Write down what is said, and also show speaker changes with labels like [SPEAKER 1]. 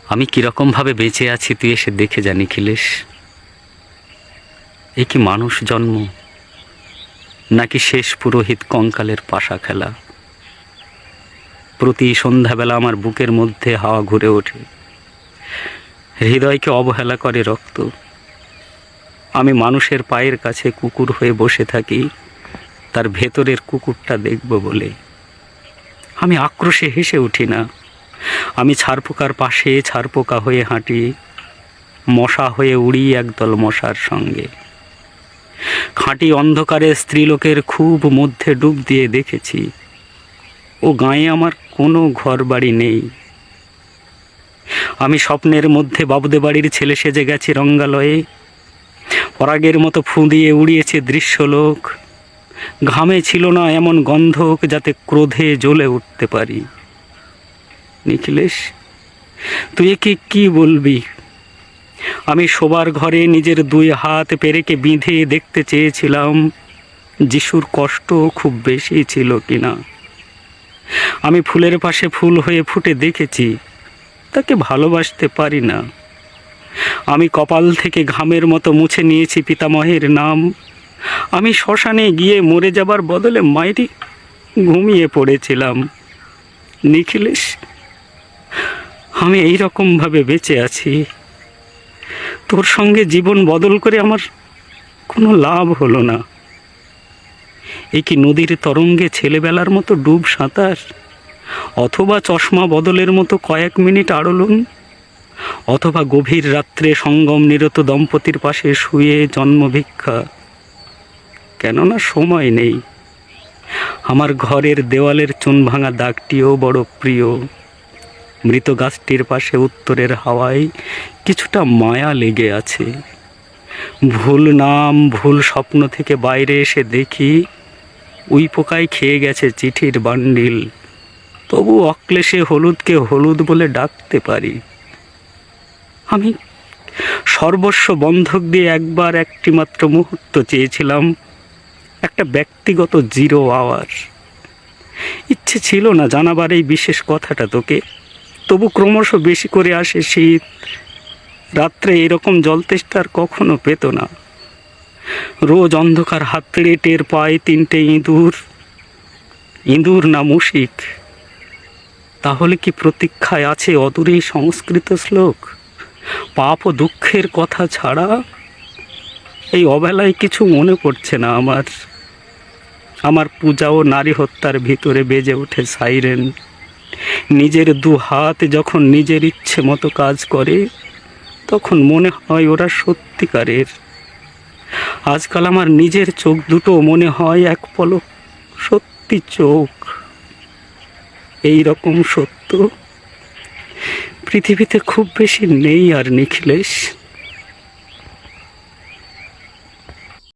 [SPEAKER 1] আমি কিরকমভাবে বেঁচে আছি তুই এসে দেখে যা নিখিলেশ। এ কি মানুষ জন্ম, নাকি শেষ পুরোহিত কঙ্কালের পাশা খেলা? প্রতি সন্ধ্যাবেলা আমার বুকের মধ্যে হাওয়া ঘুরে ওঠে, হৃদয়কে অবহেলা করে রক্ত। আমি মানুষের পায়ের কাছে কুকুর হয়ে বসে থাকি, তার ভেতরের কুকুরটা দেখব বলে। আমি আক্রোশে হেসে উঠি না, আমি ছারপোকার পাশে ছারপোকা হয়ে হাঁটি, মশা হয়ে উড়ি একদল মশার সঙ্গে। খাঁটি অন্ধকারে স্ত্রীলোকের খুব মধ্যে ডুব দিয়ে দেখেছি, ও গাঁয়ে আমার কোনো ঘর বাড়ি নেই। আমি স্বপ্নের মধ্যে বাবুদে বাড়ির ছেলে সেজে গেছি রঙ্গালয়ে, পরাগের মতো ফুঁ দিয়ে উড়িয়েছে দৃশ্যলোক। ঘামে ছিল না এমন গন্ধক যাতে ক্রোধে জ্বলে উঠতে পারি। নিখিলেশ, তুই কি বলবি? আমি শোবার ঘরে নিজের দুই হাত পেরেকে বিঁধে দেখতে চেয়েছিলাম যিশুর কষ্ট খুব বেশি ছিল কিনা। আমি ফুলের পাশে ফুল হয়ে ফুটে দেখেছি, তাকে ভালোবাসতে পারি না। আমি কপাল থেকে ঘামের মতো মুছে নিয়েছি পিতামহের নাম। আমি শ্মশানে গিয়ে মরে যাবার বদলে মায়েরই ঘুমিয়ে পড়েছিলাম। নিখিলেশ, আমি এই রকমভাবে বেঁচে আছি। তোর সঙ্গে জীবন বদল করে আমার কোনো লাভ হলো না। এ কি নদীর তরঙ্গে ছেলেবেলার মতো ডুব সাঁতার, অথবা চশমা বদলের মতো কয়েক মিনিট আড়লুন, অথবা গভীর রাত্রে সঙ্গম নিরত দম্পতির পাশে শুয়ে জন্মভিক্ষা? কেননা সময় নেই। আমার ঘরের দেওয়ালের চুন ভাঙা দাগটিও বড় প্রিয়। মৃত গাছটির পাশে উত্তরের হাওয়ায় কিছুটা মায়া লেগে আছে। ভুল নাম ভুল স্বপ্ন থেকে বাইরে এসে দেখি উই পোকায় খেয়ে গেছে চিঠির বান্ডিল। তবু অক্লেশে হলুদকে হলুদ বলে ডাকতে পারি। আমি সর্বস্ব বন্ধক দিয়ে একবার একটি মাত্র মুহূর্ত চেয়েছিলাম, একটা ব্যক্তিগত 0 আওয়ার। ইচ্ছে ছিল না জানাবার এই বিশেষ কথাটা তোকে, তবু ক্রমশ বেশি করে আসে শীত। রাত্রে এরকম জলতেষ্টা আর কখনো পেত না। রোজ অন্ধকার হাতড়ে টের পায় 3টে ইঁদুর। ইঁদুর না মুশিক? তাহলে কি প্রতীক্ষায় আছে অদূরে সংস্কৃত শ্লোক? পাপ ও দুঃখের কথা ছাড়া এই অবেলায় কিছু মনে পড়ছে না আমার। আমার পূজা ও নারী হত্যার ভিতরে বেজে ওঠে সাইরেন। নিজের 2 হাত যখন নিজের ইচ্ছে মতো কাজ করে, তখন মনে হয় ওরা সত্যিকারের। আজকাল আমার নিজের চোখ দুটো মনে হয় এক পলক সত্যি চোখ। এই রকম সত্য পৃথিবীতে খুব বেশি নেই আর নিখিলেশ।